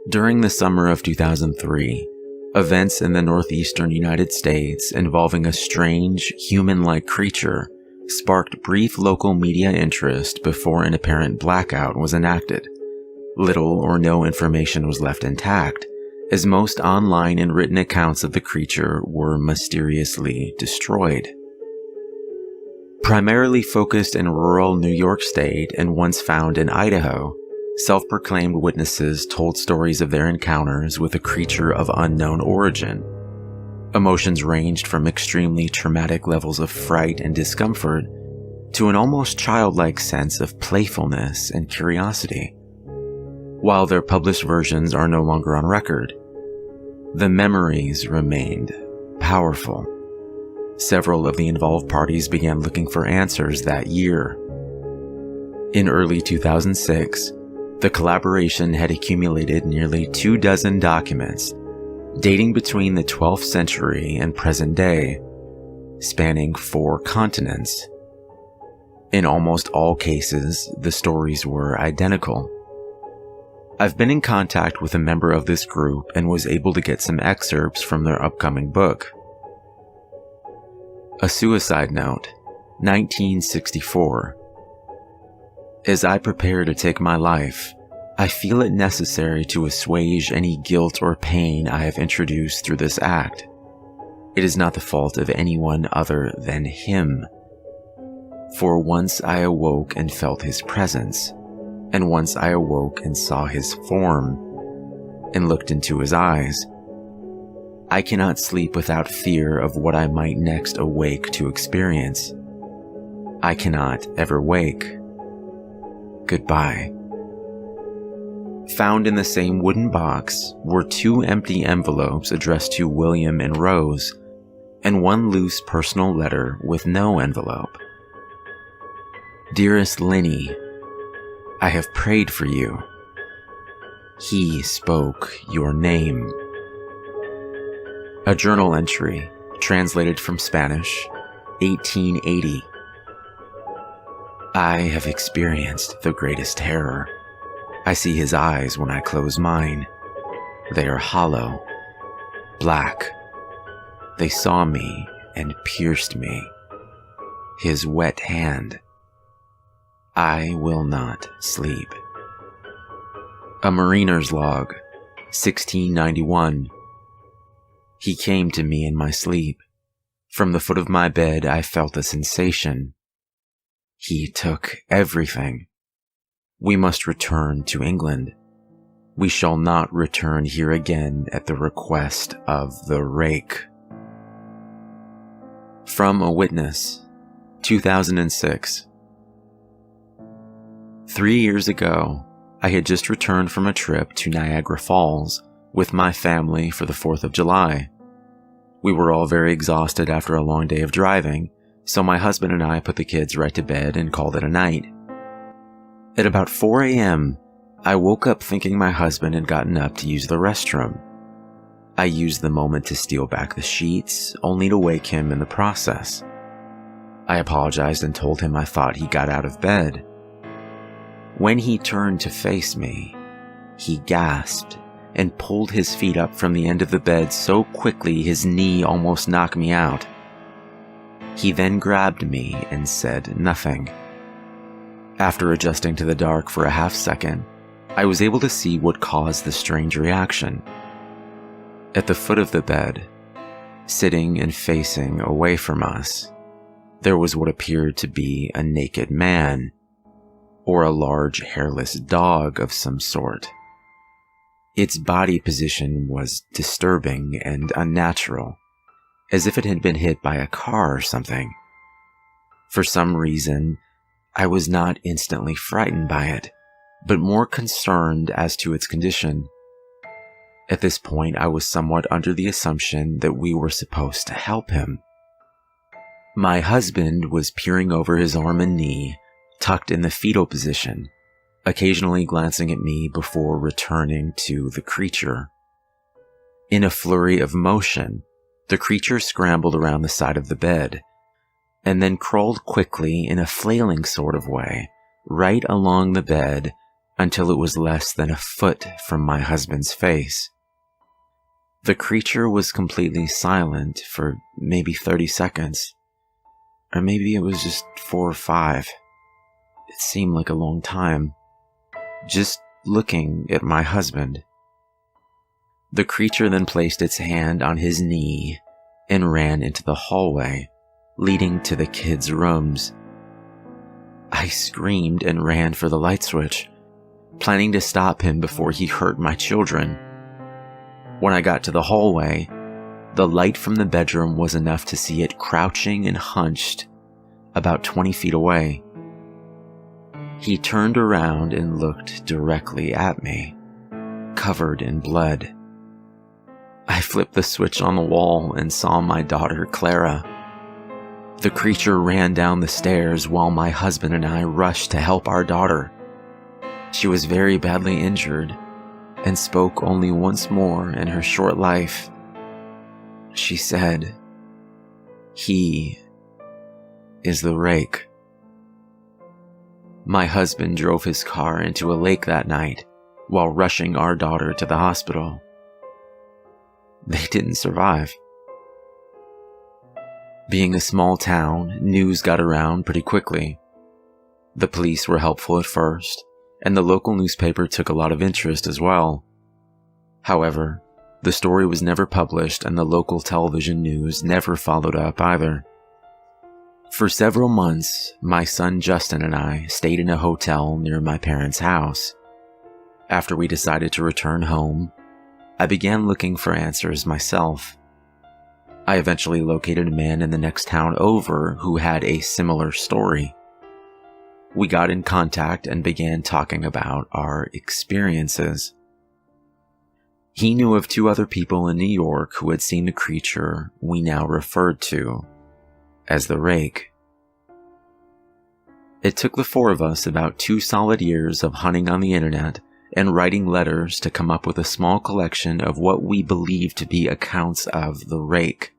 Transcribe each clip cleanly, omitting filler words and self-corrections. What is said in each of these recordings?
During the summer of 2003, events in the northeastern United States involving a strange, human-like creature sparked brief local media interest before an apparent blackout was enacted. Little or no information was left intact, as most online and written accounts of the creature were mysteriously destroyed. Primarily focused in rural New York State and once found in Idaho, self-proclaimed witnesses told stories of their encounters with a creature of unknown origin. Emotions ranged from extremely traumatic levels of fright and discomfort to an almost childlike sense of playfulness and curiosity. While their published versions are no longer on record, the memories remained powerful. Several of the involved parties began looking for answers that year. In early 2006, the collaboration had accumulated nearly 24 documents dating between the 12th century and present day, spanning 4 continents. In almost all cases, the stories were identical. I've been in contact with a member of this group and was able to get some excerpts from their upcoming book. A suicide note, 1964. As I prepare to take my life, I feel it necessary to assuage any guilt or pain I have introduced through this act. It is not the fault of anyone other than him. For once I awoke and felt his presence, and once I awoke and saw his form, and looked into his eyes. I cannot sleep without fear of what I might next awake to experience. I cannot ever wake. Goodbye. Found in the same wooden box were 2 empty envelopes addressed to William and Rose, and 1 loose personal letter with no envelope. Dearest Linny, I have prayed for you. He spoke your name. A journal entry, translated from Spanish, 1880. I have experienced the greatest terror. I see his eyes when I close mine. They are hollow, black. They saw me and pierced me. His wet hand. I will not sleep. A mariner's log, 1691. He came to me in my sleep. From the foot of my bed I felt a sensation. He took everything. We must return to England. We shall not return here again at the request of the Rake. From a witness, 2006. 3 years ago, I had just returned from a trip to Niagara Falls with my family for the 4th of July. We were all very exhausted after a long day of driving, so my husband and I put the kids right to bed and called it a night. At about 4 a.m., I woke up thinking my husband had gotten up to use the restroom. I used the moment to steal back the sheets, only to wake him in the process. I apologized and told him I thought he got out of bed. When he turned to face me, he gasped and pulled his feet up from the end of the bed so quickly his knee almost knocked me out. He then grabbed me and said nothing. After adjusting to the dark for a half second, I was able to see what caused the strange reaction. At the foot of the bed, sitting and facing away from us, there was what appeared to be a naked man, or a large hairless dog of some sort. Its body position was disturbing and unnatural, as if it had been hit by a car or something. For some reason, I was not instantly frightened by it, but more concerned as to its condition. At this point, I was somewhat under the assumption that we were supposed to help him. My husband was peering over his arm and knee, tucked in the fetal position, occasionally glancing at me before returning to the creature. In a flurry of motion, the creature scrambled around the side of the bed, and then crawled quickly in a flailing sort of way, right along the bed until it was less than a foot from my husband's face. The creature was completely silent for maybe 30 seconds, or maybe it was just 4 or 5. It seemed like a long time, just looking at my husband. The creature then placed its hand on his knee and ran into the hallway leading to the kids' rooms. I screamed and ran for the light switch, planning to stop him before he hurt my children. When I got to the hallway, the light from the bedroom was enough to see it crouching and hunched about 20 feet away. He turned around and looked directly at me, covered in blood. I flipped the switch on the wall and saw my daughter, Clara. The creature ran down the stairs while my husband and I rushed to help our daughter. She was very badly injured and spoke only once more in her short life. She said, "He is the Rake." My husband drove his car into a lake that night while rushing our daughter to the hospital. They didn't survive. Being a small town, news got around pretty quickly. The police were helpful at first, and the local newspaper took a lot of interest as well. However, the story was never published and the local television news never followed up either. For several months, my son Justin and I stayed in a hotel near my parents' house. After we decided to return home, I began looking for answers myself. I eventually located a man in the next town over who had a similar story. We got in contact and began talking about our experiences. He knew of 2 other people in New York who had seen the creature we now referred to as the Rake. It took the 4 of us about 2 solid years of hunting on the internet and writing letters to come up with a small collection of what we believed to be accounts of the Rake.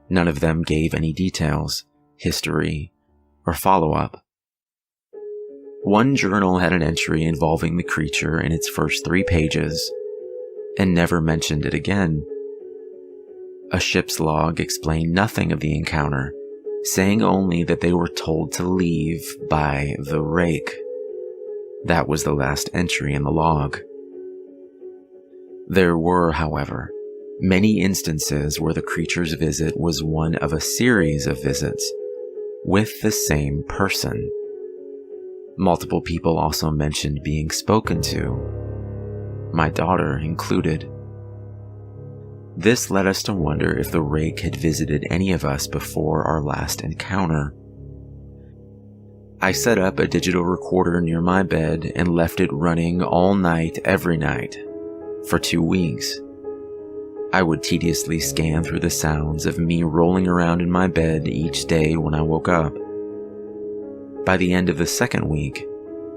None of them gave any details, history, or follow-up. One journal had an entry involving the creature in its first 3 pages, and never mentioned it again. A ship's log explained nothing of the encounter, saying only that they were told to leave by the Rake. That was the last entry in the log. There were, however, many instances where the creature's visit was one of a series of visits with the same person. Multiple people also mentioned being spoken to, my daughter included. This led us to wonder if the Rake had visited any of us before our last encounter. I set up a digital recorder near my bed and left it running all night every night for 2 weeks. I would tediously scan through the sounds of me rolling around in my bed each day when I woke up. By the end of the 2nd week,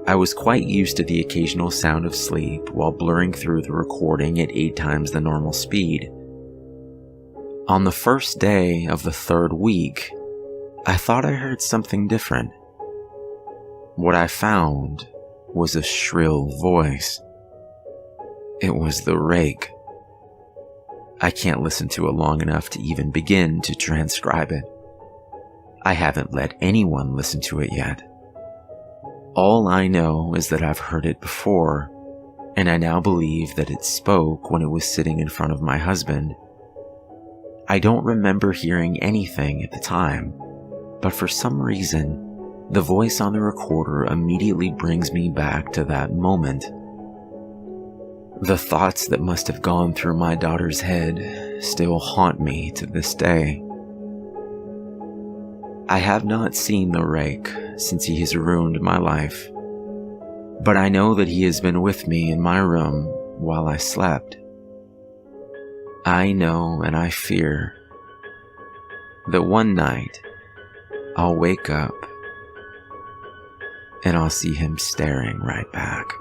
I was quite used to the occasional sound of sleep while blurring through the recording at 8 times the normal speed. On the first day of the 3rd week, I thought I heard something different. What I found was a shrill voice. It was the Rake. I can't listen to it long enough to even begin to transcribe it. I haven't let anyone listen to it yet. All I know is that I've heard it before, and I now believe that it spoke when it was sitting in front of my husband. I don't remember hearing anything at the time, but for some reason, the voice on the recorder immediately brings me back to that moment. The thoughts that must have gone through my daughter's head still haunt me to this day. I have not seen the Rake since he has ruined my life, but I know that he has been with me in my room while I slept. I know and I fear that one night I'll wake up and I'll see him staring right back.